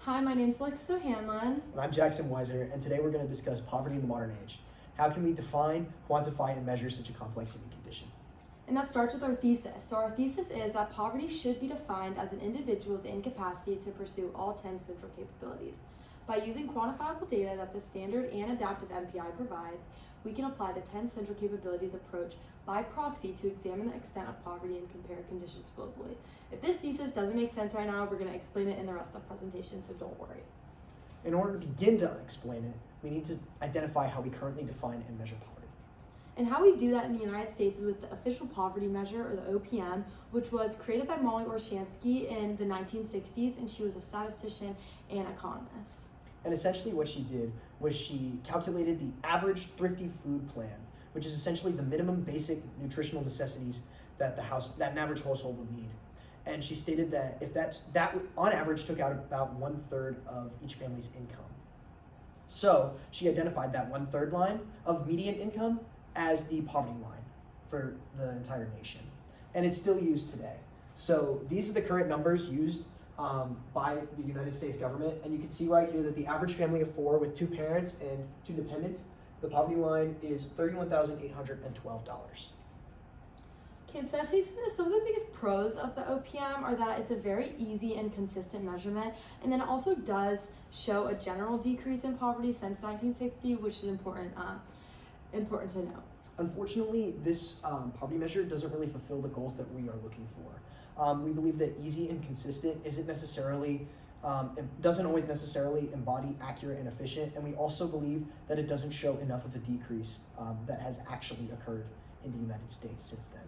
Hi, my name's Alexis O'Hanlon. And I'm Jackson Weiser, and today we're going to discuss poverty in the modern age. How can we define, quantify, and measure such a complex human condition? And that starts with our thesis. So our thesis is that poverty should be defined as an individual's incapacity to pursue all 10 central capabilities. By using quantifiable data that the standard and adaptive MPI provides, we can apply the 10 central capabilities approach by proxy to examine the extent of poverty and compare conditions globally. If this thesis doesn't make sense right now, we're going to explain it in the rest of the presentation, so don't worry. In order to begin to explain it, we need to identify how we currently define and measure poverty. And how we do that in the United States is with the official poverty measure, or the OPM, which was created by Molly Orshansky in the 1960s, and she was a statistician and economist. And essentially what she did was she calculated the average thrifty food plan, which is essentially the minimum basic nutritional necessities that an average household would need. And she stated that if that on average took out about 1/3 of each family's income. So she identified that 1/3 line of median income as the poverty line for the entire nation. And it's still used today. So these are the current numbers used by the United States government. And you can see right here that the average family of 4 with 2 parents and 2 dependents, the poverty line is $31,812. Okay, so that takes us to some of the biggest pros of the OPM are that it's a very easy and consistent measurement, and then it also does show a general decrease in poverty since 1960, which is important to know. Unfortunately, this poverty measure doesn't really fulfill the goals that we are looking for. We believe that easy and consistent doesn't always necessarily embody accurate and efficient, and we also believe that it doesn't show enough of a decrease that has actually occurred in the United States since then.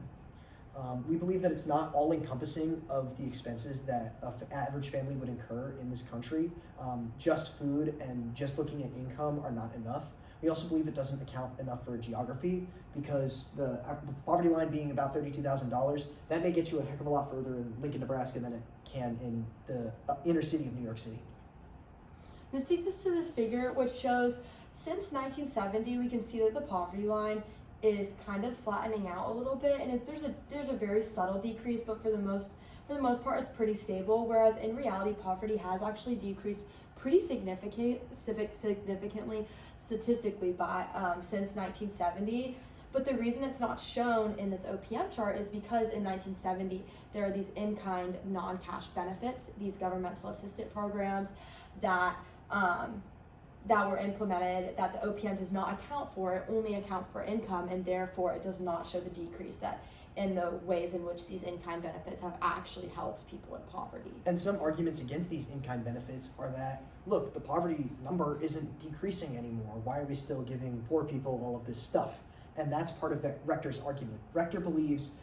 We believe that it's not all-encompassing of the expenses that an average family would incur in this country. Just food and just looking at income are not enough. We also believe it doesn't account enough for geography, because the poverty line being about $32,000, that may get you a heck of a lot further in Lincoln, Nebraska than it can in the inner city of New York City. This takes us to this figure, which shows since 1970, we can see that the poverty line is kind of flattening out a little bit, and there's a very subtle decrease, but for the most part, it's pretty stable. Whereas in reality, poverty has actually decreased pretty significantly statistically by since 1970. But the reason it's not shown in this OPM chart is because in 1970 there are these in-kind non-cash benefits, these governmental assistance programs that were implemented that the OPM does not account for. It only accounts for income, and therefore it does not show the decrease that in the ways in which these in-kind benefits have actually helped people in poverty. And some arguments against these in-kind benefits are that, look, the poverty number isn't decreasing anymore. Why are we still giving poor people all of this stuff? And that's part of Rector's argument. Rector believes,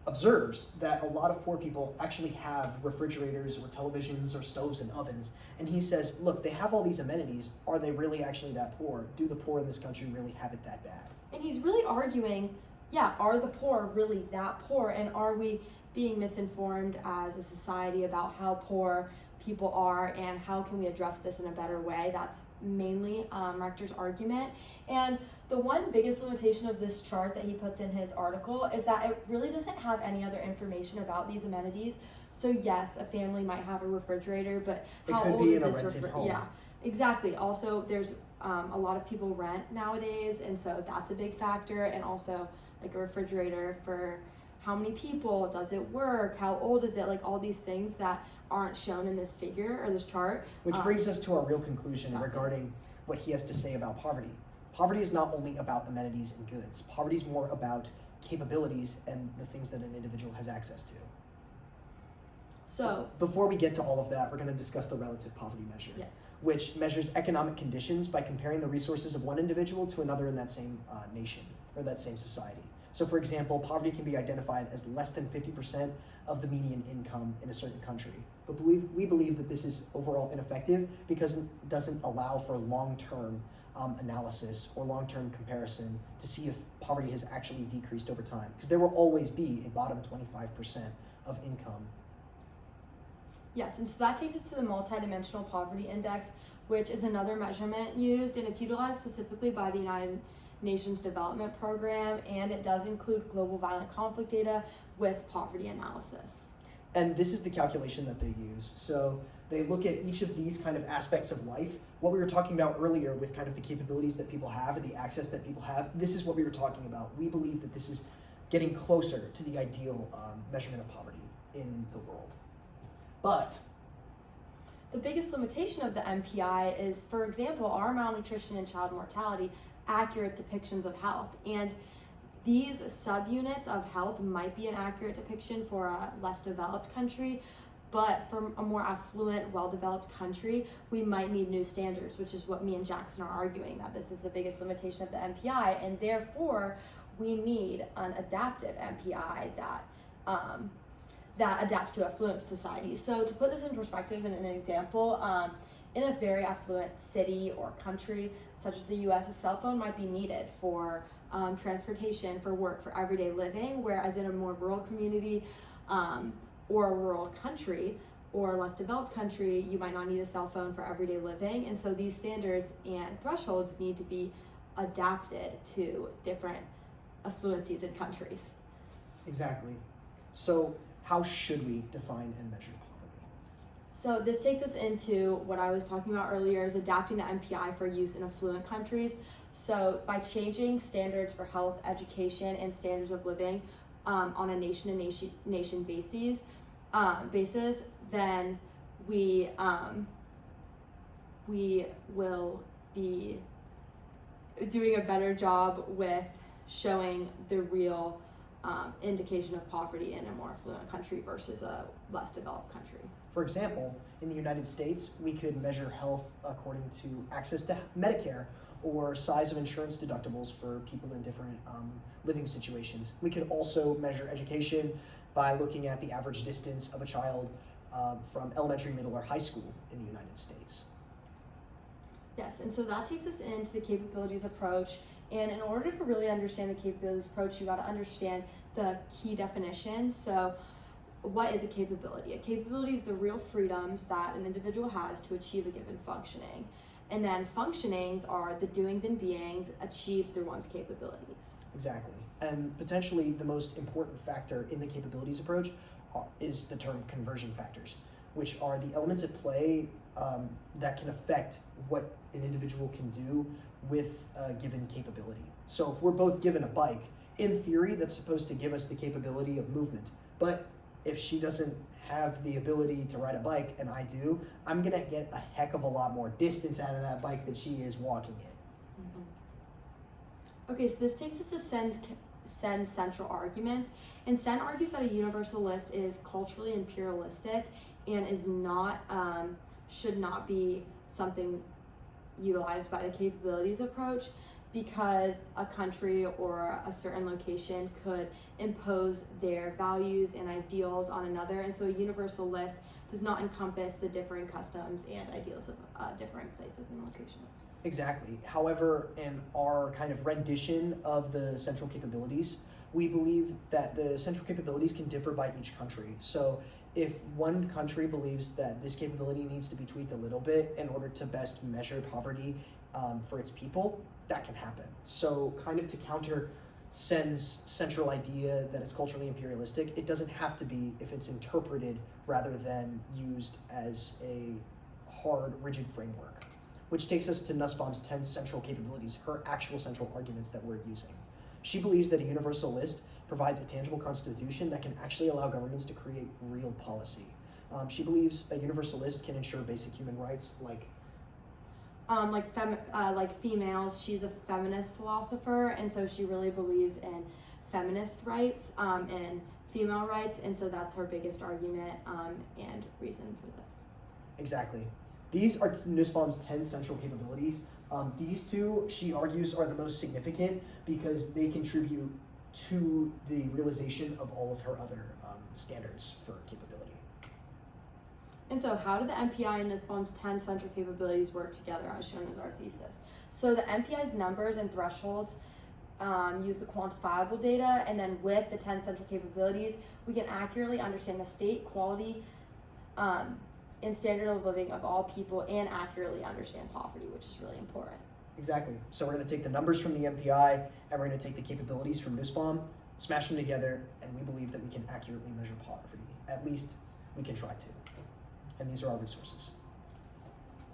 observes that a lot of poor people actually have refrigerators or televisions or stoves and ovens. And he says, look, they have all these amenities. Are they really actually that poor? Do the poor in this country really have it that bad? And he's really arguing, are the poor really that poor? And are we being misinformed as a society about how poor people are, and how can we address this in a better way? That's mainly Rector's argument. And the one biggest limitation of this chart that he puts in his article is that it really doesn't have any other information about these amenities. So yes, a family might have a refrigerator, but how old is this refrigerator? Yeah, exactly. Also, there's a lot of people rent nowadays, and so that's a big factor. And also, like, a refrigerator for how many people, does it work, how old is it, like all these things that aren't shown in this figure or this chart. Which brings us to our real conclusion regarding what he has to say about poverty. Poverty is not only about amenities and goods. Poverty is more about capabilities and the things that an individual has access to. So before we get to all of that, we're going to discuss the relative poverty measure, yes, which measures economic conditions by comparing the resources of one individual to another in that same nation or that same society. So for example, poverty can be identified as less than 50% of the median income in a certain country. But we believe that this is overall ineffective because it doesn't allow for long-term analysis or long-term comparison to see if poverty has actually decreased over time. Because there will always be a bottom 25% of income. Yes, and so that takes us to the multidimensional poverty index, which is another measurement used, and it's utilized specifically by the United Nations Development Program, and it does include global violent conflict data with poverty analysis. And this is the calculation that they use. So they look at each of these kind of aspects of life. What we were talking about earlier with kind of the capabilities that people have and the access that people have, this is what we were talking about. We believe that this is getting closer to the ideal measurement of poverty in the world. But the biggest limitation of the MPI is, for example, are malnutrition and child mortality accurate depictions of health? And these subunits of health might be an accurate depiction for a less developed country, but for a more affluent, well-developed country, we might need new standards, which is what me and Jackson are arguing, that this is the biggest limitation of the MPI, and therefore we need an adaptive MPI that adapts to affluent societies. So to put this in perspective and an example, in a very affluent city or country, such as the US, a cell phone might be needed for transportation, for work, for everyday living, whereas in a more rural community or a rural country or a less developed country, you might not need a cell phone for everyday living. And so these standards and thresholds need to be adapted to different affluencies in countries. exactly. So how should we define and measure poverty? So this takes us into what I was talking about earlier, is adapting the MPI for use in affluent countries. So by changing standards for health, education, and standards of living on a nation basis, then we will be doing a better job with showing the real indication of poverty in a more affluent country versus a less developed country. For example, in the United States, we could measure health according to access to Medicare or size of insurance deductibles for people in different living situations. We could also measure education by looking at the average distance of a child from elementary, middle, or high school in the United States. Yes, and so that takes us into the capabilities approach. And in order to really understand the capabilities approach, you got to understand the key definition. So what is a capability? A capability is the real freedoms that an individual has to achieve a given functioning. And then functionings are the doings and beings achieved through one's capabilities. Exactly. And potentially the most important factor in the capabilities approach is the term conversion factors, which are the elements at play that can affect what an individual can do with a given capability. So if we're both given a bike, in theory, that's supposed to give us the capability of movement. But if she doesn't have the ability to ride a bike and I do, I'm gonna get a heck of a lot more distance out of that bike than she is walking it. Mm-hmm. Okay, so this takes us to Sen's central arguments. And Sen argues that a universalist is culturally imperialistic and is not, should not be something utilized by the capabilities approach, because a country or a certain location could impose their values and ideals on another, and so a universalist does not encompass the differing customs and ideals of differing places and locations. Exactly. However, in our kind of rendition of the central capabilities, we believe that the central capabilities can differ by each country. So if one country believes that this capability needs to be tweaked a little bit in order to best measure poverty for its people, that can happen. So kind of to counter Sen's central idea that it's culturally imperialistic, it doesn't have to be if it's interpreted rather than used as a hard, rigid framework. Which takes us to Nussbaum's 10 central capabilities, her actual central arguments that we're using. She believes that a universalist provides a tangible constitution that can actually allow governments to create real policy. She believes a universalist can ensure basic human rights like females. She's a feminist philosopher, and so she really believes in feminist rights and female rights, and so that's her biggest argument and reason for this. Exactly. These are Nussbaum's 10 central capabilities. These two, she argues, are the most significant because they contribute to the realization of all of her other standards for capability. And so how do the MPI and Nussbaum's 10 central capabilities work together as shown in our thesis? So the MPI's numbers and thresholds use the quantifiable data, and then with the 10 central capabilities, we can accurately understand the state, quality, and standard of living of all people, and accurately understand poverty, which is really important. Exactly. So we're going to take the numbers from the MPI and we're going to take the capabilities from Nussbaum smash them together, and we believe that we can accurately measure poverty. At least we can try to. And these are our resources.